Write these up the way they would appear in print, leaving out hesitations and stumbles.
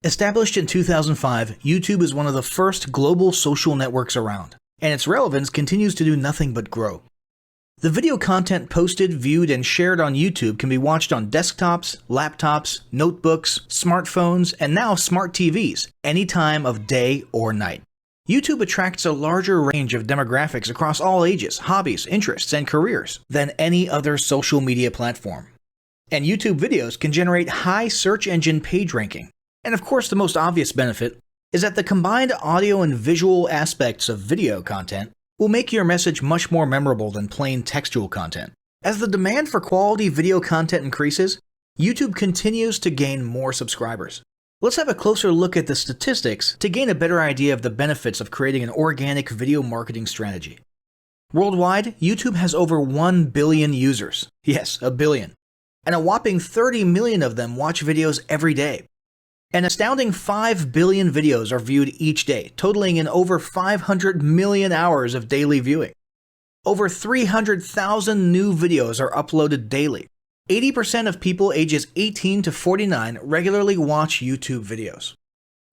Established in 2005, YouTube is one of the first global social networks around, and its relevance continues to do nothing but grow. The video content posted, viewed, and shared on YouTube can be watched on desktops, laptops, notebooks, smartphones, and now smart TVs, any time of day or night. YouTube attracts a larger range of demographics across all ages, hobbies, interests, and careers than any other social media platform. And YouTube videos can generate high search engine page ranking. And of course, the most obvious benefit is that the combined audio and visual aspects of video content will make your message much more memorable than plain textual content. As the demand for quality video content increases, YouTube continues to gain more subscribers. Let's have a closer look at the statistics to gain a better idea of the benefits of creating an organic video marketing strategy. Worldwide, YouTube has over 1 billion users. Yes, a billion. And a whopping 30 million of them watch videos every day. An astounding 5 billion videos are viewed each day, totaling in over 500 million hours of daily viewing. Over 300,000 new videos are uploaded daily. 80% of people ages 18 to 49 regularly watch YouTube videos.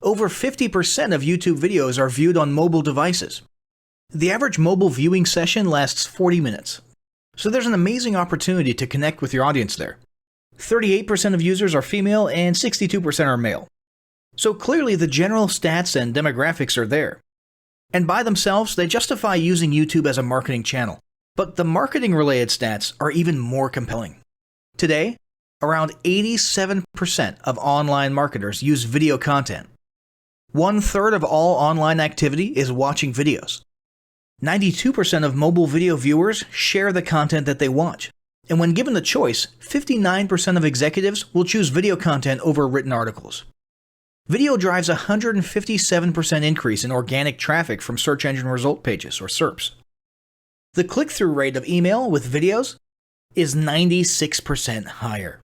Over 50% of YouTube videos are viewed on mobile devices. The average mobile viewing session lasts 40 minutes. So there's an amazing opportunity to connect with your audience there. 38% of users are female and 62% are male. So clearly the general stats and demographics are there. And by themselves, they justify using YouTube as a marketing channel. But the marketing-related stats are even more compelling. Today, around 87% of online marketers use video content. 1/3 of all online activity is watching videos. 92% of mobile video viewers share the content that they watch. And when given the choice, 59% of executives will choose video content over written articles. Video drives a 157% increase in organic traffic from search engine result pages, or SERPs. The click-through rate of email with videos is 96% higher.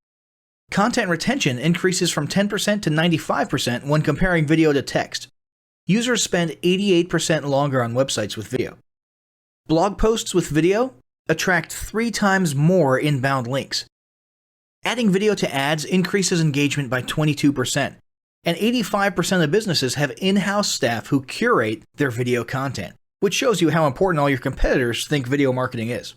Content retention increases from 10% to 95% when comparing video to text. Users spend 88% longer on websites with video. Blog posts with video attract 3 times more inbound links. Adding video to ads increases engagement by 22%, and 85% of businesses have in-house staff who curate their video content, which shows you how important all your competitors think video marketing is.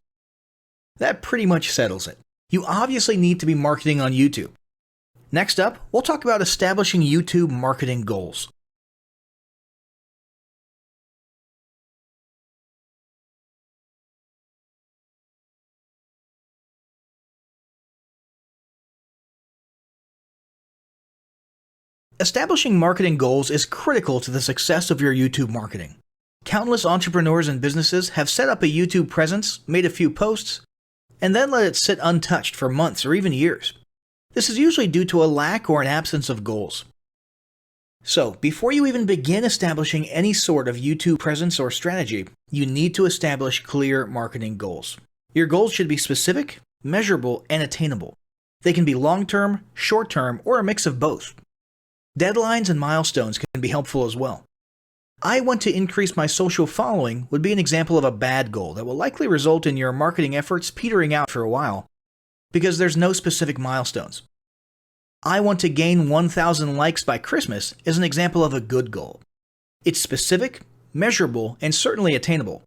That pretty much settles it. You obviously need to be marketing on YouTube. Next up, we'll talk about establishing YouTube marketing goals. Establishing marketing goals is critical to the success of your YouTube marketing. Countless entrepreneurs and businesses have set up a YouTube presence, made a few posts, and then let it sit untouched for months or even years. This is usually due to a lack or an absence of goals. So, before you even begin establishing any sort of YouTube presence or strategy, you need to establish clear marketing goals. Your goals should be specific, measurable, and attainable. They can be long-term, short-term, or a mix of both. Deadlines and milestones can be helpful as well. I want to increase my social following would be an example of a bad goal that will likely result in your marketing efforts petering out for a while because there's no specific milestones. I want to gain 1,000 likes by Christmas is an example of a good goal. It's specific, measurable, and certainly attainable.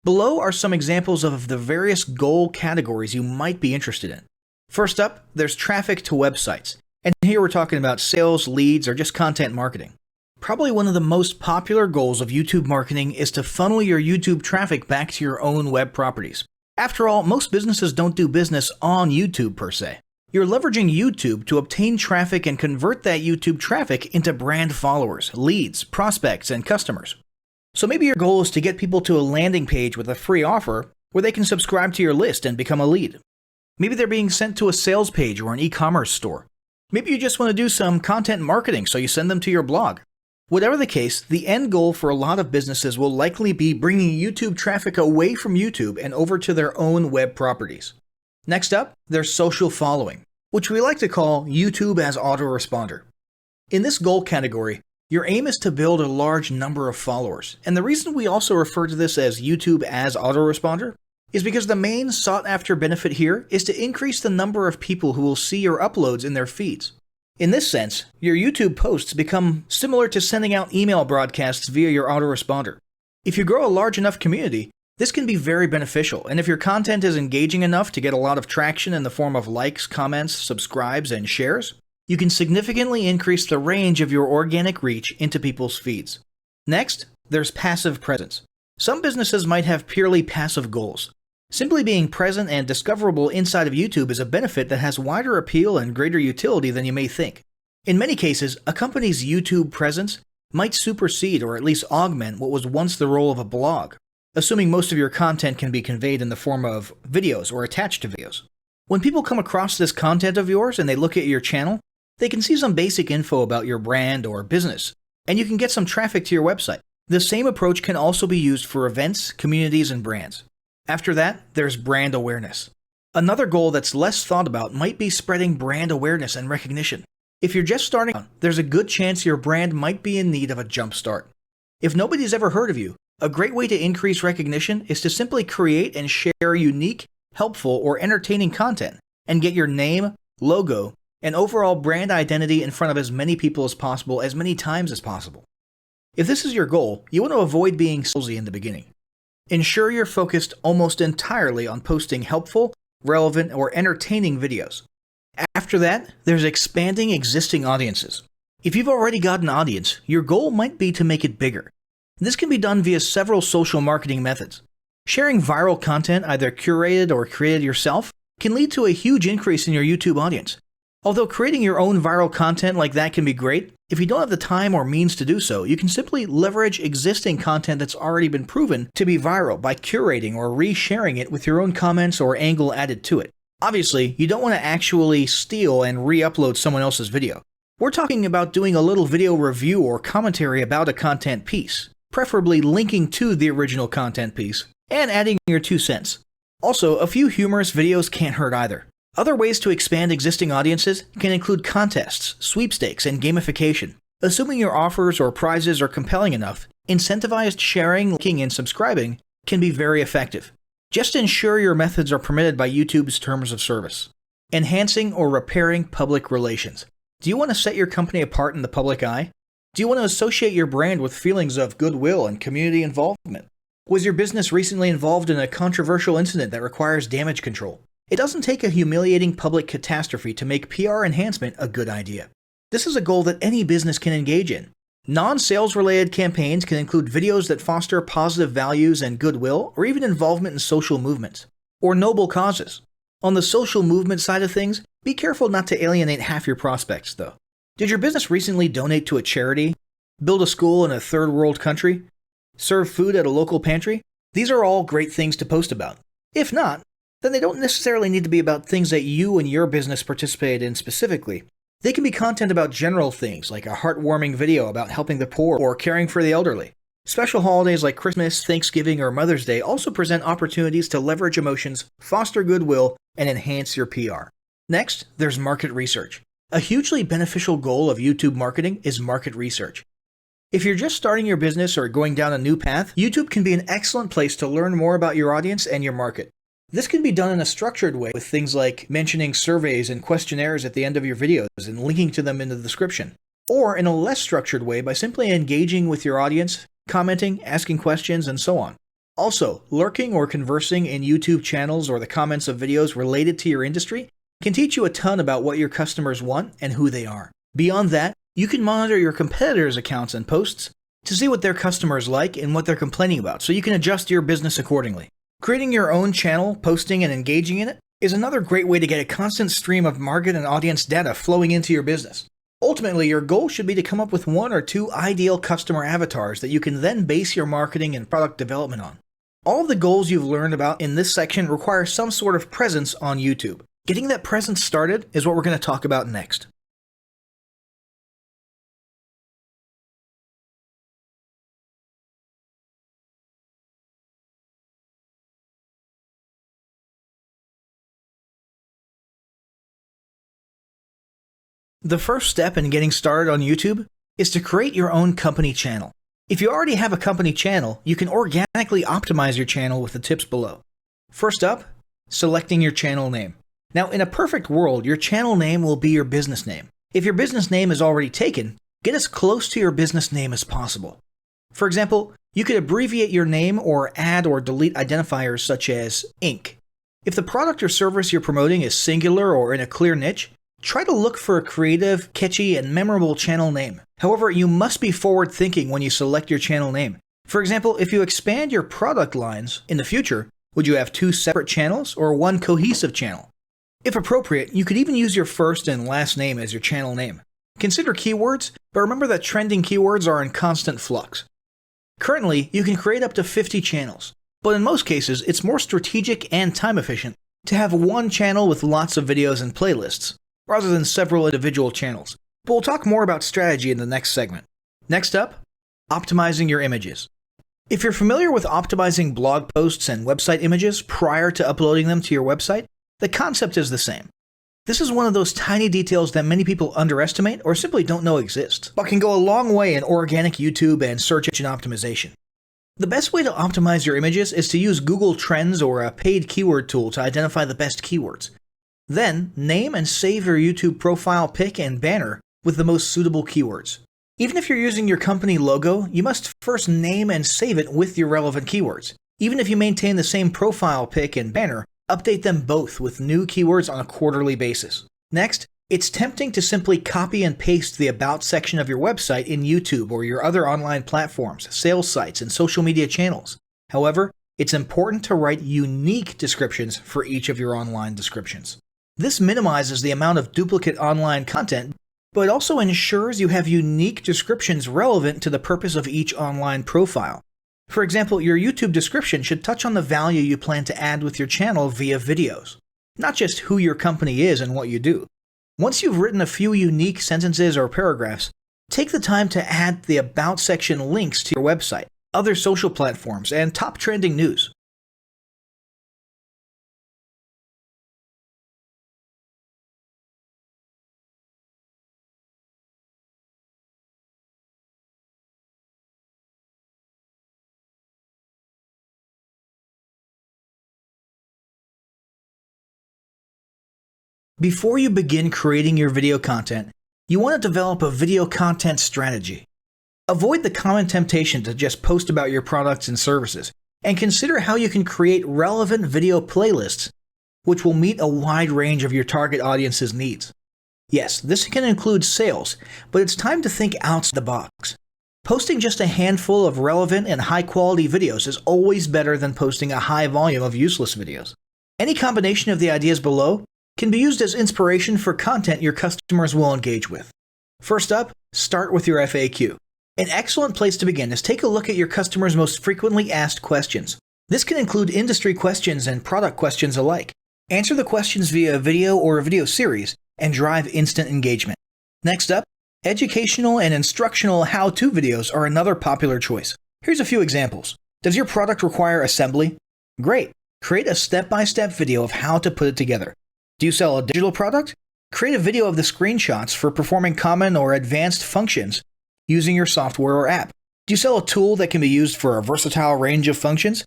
Below are some examples of the various goal categories you might be interested in. First up, there's traffic to websites. And here we're talking about sales, leads, or just content marketing. Probably one of the most popular goals of YouTube marketing is to funnel your YouTube traffic back to your own web properties. After all, most businesses don't do business on YouTube per se. You're leveraging YouTube to obtain traffic and convert that YouTube traffic into brand followers, leads, prospects, and customers. So maybe your goal is to get people to a landing page with a free offer where they can subscribe to your list and become a lead. Maybe they're being sent to a sales page or an e-commerce store. Maybe you just want to do some content marketing, so you send them to your blog. Whatever the case, the end goal for a lot of businesses will likely be bringing YouTube traffic away from YouTube and over to their own web properties. Next up, there's social following, which we like to call YouTube as autoresponder. In this goal category, your aim is to build a large number of followers, and the reason we also refer to this as YouTube as autoresponder is because the main sought-after benefit here is to increase the number of people who will see your uploads in their feeds. In this sense, your YouTube posts become similar to sending out email broadcasts via your autoresponder. If you grow a large enough community, this can be very beneficial, and if your content is engaging enough to get a lot of traction in the form of likes, comments, subscribes, and shares, you can significantly increase the range of your organic reach into people's feeds. Next, there's passive presence. Some businesses might have purely passive goals. Simply being present and discoverable inside of YouTube is a benefit that has wider appeal and greater utility than you may think. In many cases, a company's YouTube presence might supersede or at least augment what was once the role of a blog, assuming most of your content can be conveyed in the form of videos or attached to videos. When people come across this content of yours and they look at your channel, they can see some basic info about your brand or business, and you can get some traffic to your website. The same approach can also be used for events, communities, and brands. After that, there's brand awareness. Another goal that's less thought about might be spreading brand awareness and recognition. If you're just starting out, there's a good chance your brand might be in need of a jump start. If nobody's ever heard of you, a great way to increase recognition is to simply create and share unique, helpful, or entertaining content and get your name, logo, and overall brand identity in front of as many people as possible as many times as possible. If this is your goal, you want to avoid being salesy in the beginning. Ensure you're focused almost entirely on posting helpful, relevant, or entertaining videos. After that, there's expanding existing audiences. If you've already got an audience, your goal might be to make it bigger. This can be done via several social marketing methods. Sharing viral content, either curated or created yourself, can lead to a huge increase in your YouTube audience. Although creating your own viral content like that can be great, if you don't have the time or means to do so, you can simply leverage existing content that's already been proven to be viral by curating or resharing it with your own comments or angle added to it. Obviously, you don't want to actually steal and re-upload someone else's video. We're talking about doing a little video review or commentary about a content piece, preferably linking to the original content piece, and adding your 2 cents. Also, a few humorous videos can't hurt either. Other ways to expand existing audiences can include contests, sweepstakes, and gamification. Assuming your offers or prizes are compelling enough, incentivized sharing, liking, and subscribing can be very effective. Just ensure your methods are permitted by YouTube's terms of service. Enhancing or repairing public relations. Do you want to set your company apart in the public eye? Do you want to associate your brand with feelings of goodwill and community involvement? Was your business recently involved in a controversial incident that requires damage control? It doesn't take a humiliating public catastrophe to make PR enhancement a good idea. This is a goal that any business can engage in. Non-sales related campaigns can include videos that foster positive values and goodwill, or even involvement in social movements, or noble causes. On the social movement side of things, be careful not to alienate half your prospects, though. Did your business recently donate to a charity? Build a school in a third world country? Serve food at a local pantry? These are all great things to post about. If not, then they don't necessarily need to be about things that you and your business participate in specifically. They can be content about general things, like a heartwarming video about helping the poor or caring for the elderly. Special holidays like Christmas, Thanksgiving, or Mother's Day also present opportunities to leverage emotions, foster goodwill, and enhance your PR. Next, there's market research. A hugely beneficial goal of YouTube marketing is market research. If you're just starting your business or going down a new path, YouTube can be an excellent place to learn more about your audience and your market. This can be done in a structured way with things like mentioning surveys and questionnaires at the end of your videos and linking to them in the description, or in a less structured way by simply engaging with your audience, commenting, asking questions, and so on. Also, lurking or conversing in YouTube channels or the comments of videos related to your industry can teach you a ton about what your customers want and who they are. Beyond that, you can monitor your competitors' accounts and posts to see what their customers like and what they're complaining about, so you can adjust your business accordingly. Creating your own channel, posting, and engaging in it is another great way to get a constant stream of market and audience data flowing into your business. Ultimately, your goal should be to come up with 1 or 2 ideal customer avatars that you can then base your marketing and product development on. All of the goals you've learned about in this section require some sort of presence on YouTube. Getting that presence started is what we're going to talk about next. The first step in getting started on YouTube is to create your own company channel. If you already have a company channel, you can organically optimize your channel with the tips below. First up, selecting your channel name. Now, in a perfect world, your channel name will be your business name. If your business name is already taken, get as close to your business name as possible. For example, you could abbreviate your name or add or delete identifiers such as Inc. If the product or service you're promoting is singular or in a clear niche, try to look for a creative, catchy, and memorable channel name. However, you must be forward-thinking when you select your channel name. For example, if you expand your product lines in the future, would you have 2 separate channels or one cohesive channel? If appropriate, you could even use your first and last name as your channel name. Consider keywords, but remember that trending keywords are in constant flux. Currently, you can create up to 50 channels, but in most cases, it's more strategic and time efficient to have one channel with lots of videos and playlists, rather than several individual channels. But we'll talk more about strategy in the next segment. Next up, optimizing your images. If you're familiar with optimizing blog posts and website images prior to uploading them to your website, the concept is the same. This is one of those tiny details that many people underestimate or simply don't know exist, but can go a long way in organic YouTube and search engine optimization. The best way to optimize your images is to use Google Trends or a paid keyword tool to identify the best keywords. Then, name and save your YouTube profile pic and banner with the most suitable keywords. Even if you're using your company logo, you must first name and save it with your relevant keywords. Even if you maintain the same profile pic and banner, update them both with new keywords on a quarterly basis. Next, it's tempting to simply copy and paste the About section of your website in YouTube or your other online platforms, sales sites, and social media channels. However, it's important to write unique descriptions for each of your online descriptions. This minimizes the amount of duplicate online content, but it also ensures you have unique descriptions relevant to the purpose of each online profile. For example, your YouTube description should touch on the value you plan to add with your channel via videos, not just who your company is and what you do. Once you've written a few unique sentences or paragraphs, take the time to add the About section links to your website, other social platforms, and top trending news. Before you begin creating your video content, you want to develop a video content strategy. Avoid the common temptation to just post about your products and services, and consider how you can create relevant video playlists, which will meet a wide range of your target audience's needs. Yes, this can include sales, but it's time to think outside the box. Posting just a handful of relevant and high-quality videos is always better than posting a high volume of useless videos. Any combination of the ideas below can be used as inspiration for content your customers will engage with. First up, start with your FAQ. An excellent place to begin is take a look at your customers' most frequently asked questions. This can include industry questions and product questions alike. Answer the questions via a video or a video series and drive instant engagement. Next up, educational and instructional how-to videos are another popular choice. Here's a few examples. Does your product require assembly? Great! Create a step-by-step video of how to put it together. Do you sell a digital product? Create a video of the screenshots for performing common or advanced functions using your software or app. Do you sell a tool that can be used for a versatile range of functions?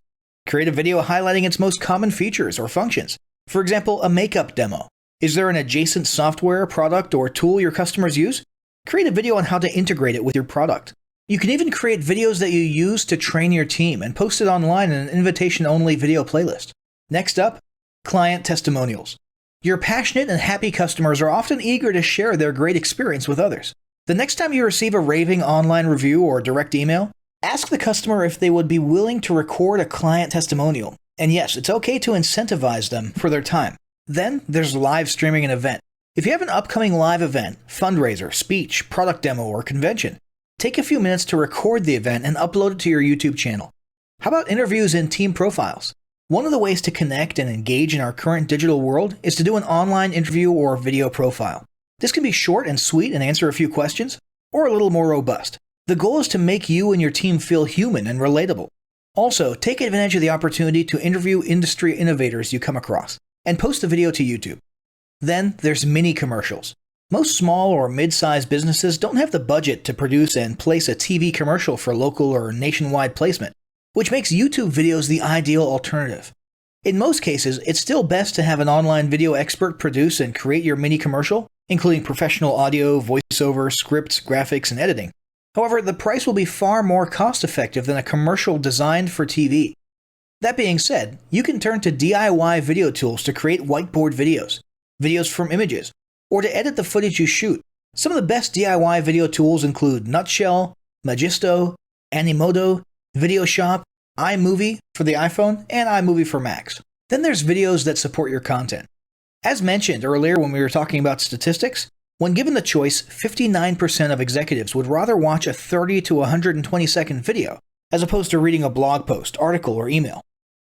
Create a video highlighting its most common features or functions. For example, a makeup demo. Is there an adjacent software, product, or tool your customers use? Create a video on how to integrate it with your product. You can even create videos that you use to train your team and post it online in an invitation-only video playlist. Next up, client testimonials. Your passionate and happy customers are often eager to share their great experience with others. The next time you receive a raving online review or direct email, ask the customer if they would be willing to record a client testimonial. And yes, it's okay to incentivize them for their time. Then there's live streaming an event. If you have an upcoming live event, fundraiser, speech, product demo, or convention, take a few minutes to record the event and upload it to your YouTube channel. How about interviews and team profiles? One of the ways to connect and engage in our current digital world is to do an online interview or video profile. This can be short and sweet and answer a few questions, or a little more robust. The goal is to make you and your team feel human and relatable. Also, take advantage of the opportunity to interview industry innovators you come across, and post the video to YouTube. Then there's mini commercials. Most small or mid-sized businesses don't have the budget to produce and place a TV commercial for local or nationwide placement, which makes YouTube videos the ideal alternative. In most cases, it's still best to have an online video expert produce and create your mini commercial, including professional audio, voiceover, scripts, graphics, and editing. However, the price will be far more cost-effective than a commercial designed for TV. That being said, you can turn to DIY video tools to create whiteboard videos, videos from images, or to edit the footage you shoot. Some of the best DIY video tools include Nutshell, Magisto, Animoto, VideoShop, iMovie for the iPhone, and iMovie for Macs. Then there's videos that support your content. As mentioned earlier when we were talking about statistics, when given the choice, 59% of executives would rather watch a 30 to 120 second video as opposed to reading a blog post, article, or email.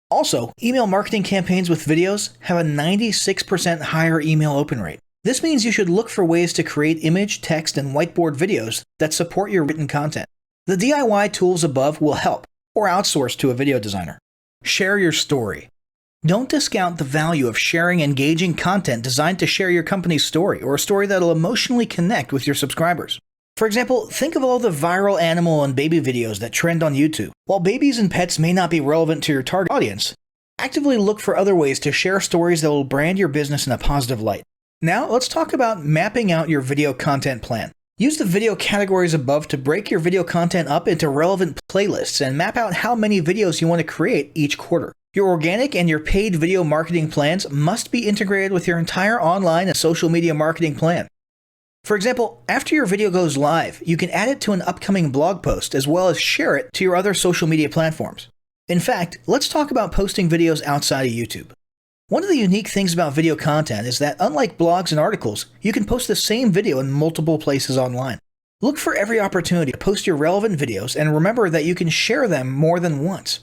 Also, email marketing campaigns with videos have a 96% higher email open rate. This means you should look for ways to create image, text, and whiteboard videos that support your written content. The DIY tools above will help, or outsource to a video designer. Share your story. Don't discount the value of sharing engaging content designed to share your company's story, or a story that'll emotionally connect with your subscribers. For example, think of all the viral animal and baby videos that trend on YouTube. While babies and pets may not be relevant to your target audience, actively look for other ways to share stories that will brand your business in a positive light. Now, let's talk about mapping out your video content plan. Use the video categories above to break your video content up into relevant playlists and map out how many videos you want to create each quarter. Your organic and your paid video marketing plans must be integrated with your entire online and social media marketing plan. For example, after your video goes live, you can add it to an upcoming blog post as well as share it to your other social media platforms. In fact, let's talk about posting videos outside of YouTube. One of the unique things about video content is that unlike blogs and articles, you can post the same video in multiple places online. Look for every opportunity to post your relevant videos and remember that you can share them more than once.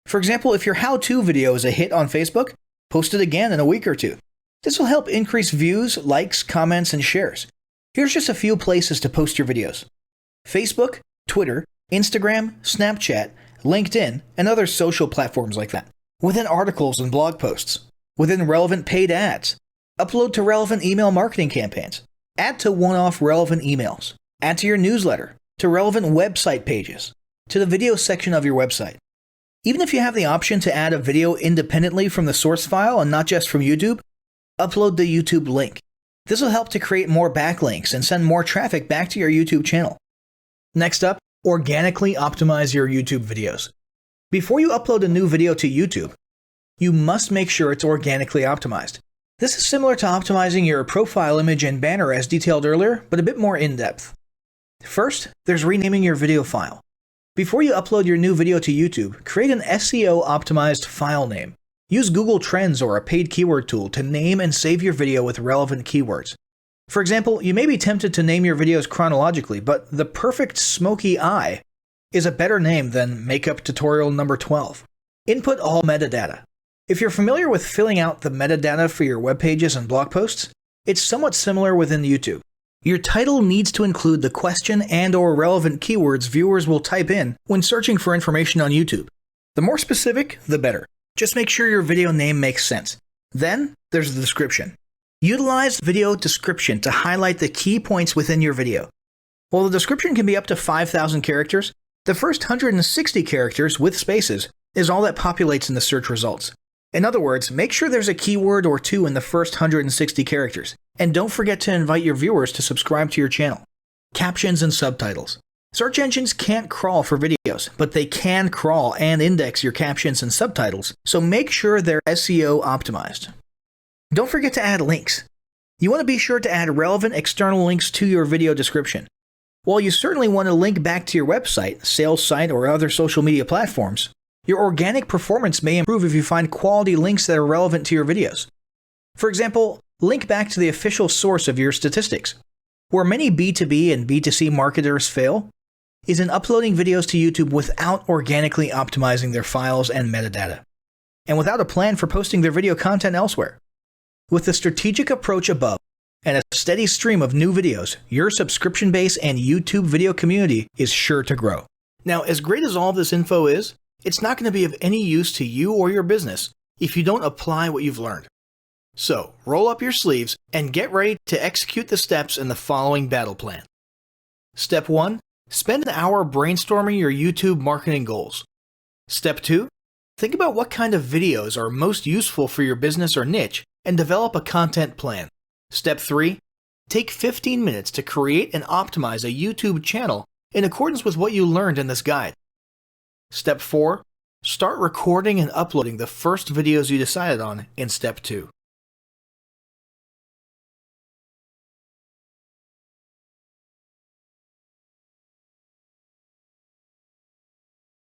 For example, if your how-to video is a hit on Facebook, post it again in a week or two. This will help increase views, likes, comments, and shares. Here's just a few places to post your videos: Facebook, Twitter, Instagram, Snapchat, LinkedIn, and other social platforms like that. Within articles and blog posts. Within relevant paid ads. Upload to relevant email marketing campaigns. Add to one-off relevant emails. Add to your newsletter. To relevant website pages. To the video section of your website. Even if you have the option to add a video independently from the source file and not just from YouTube, upload the YouTube link. This will help to create more backlinks and send more traffic back to your YouTube channel. Next up, organically optimize your YouTube videos. Before you upload a new video to YouTube, you must make sure it's organically optimized. This is similar to optimizing your profile image and banner as detailed earlier, but a bit more in-depth. First, there's renaming your video file. Before you upload your new video to YouTube, create an SEO-optimized file name. Use Google Trends or a paid keyword tool to name and save your video with relevant keywords. For example, you may be tempted to name your videos chronologically, but the perfect smoky eye is a better name than makeup tutorial number 12. Input all metadata. If you're familiar with filling out the metadata for your web pages and blog posts, it's somewhat similar within YouTube. Your title needs to include the question and/or relevant keywords viewers will type in when searching for information on YouTube. The more specific, the better. Just make sure your video name makes sense. Then, there's the description. Utilize video description to highlight the key points within your video. While the description can be up to 5,000 characters, the first 160 characters with spaces is all that populates in the search results. In other words, make sure there's a keyword or two in the first 160 characters. And don't forget to invite your viewers to subscribe to your channel. Captions and subtitles. Search engines can't crawl for videos, but they can crawl and index your captions and subtitles, so make sure they're SEO optimized. Don't forget to add links. You want to be sure to add relevant external links to your video description. While you certainly want to link back to your website, sales site, or other social media platforms, your organic performance may improve if you find quality links that are relevant to your videos. For example, link back to the official source of your statistics. Where many B2B and B2C marketers fail is in uploading videos to YouTube without organically optimizing their files and metadata, and without a plan for posting their video content elsewhere. With the strategic approach above and a steady stream of new videos, your subscription base and YouTube video community is sure to grow. Now, as great as all this info is, it's not going to be of any use to you or your business if you don't apply what you've learned. So, roll up your sleeves and get ready to execute the steps in the following battle plan. Step 1. Spend an hour brainstorming your YouTube marketing goals. Step 2. Think about what kind of videos are most useful for your business or niche and develop a content plan. Step 3. Take 15 minutes to create and optimize a YouTube channel in accordance with what you learned in this guide. Step 4. Start recording and uploading the first videos you decided on in Step 2.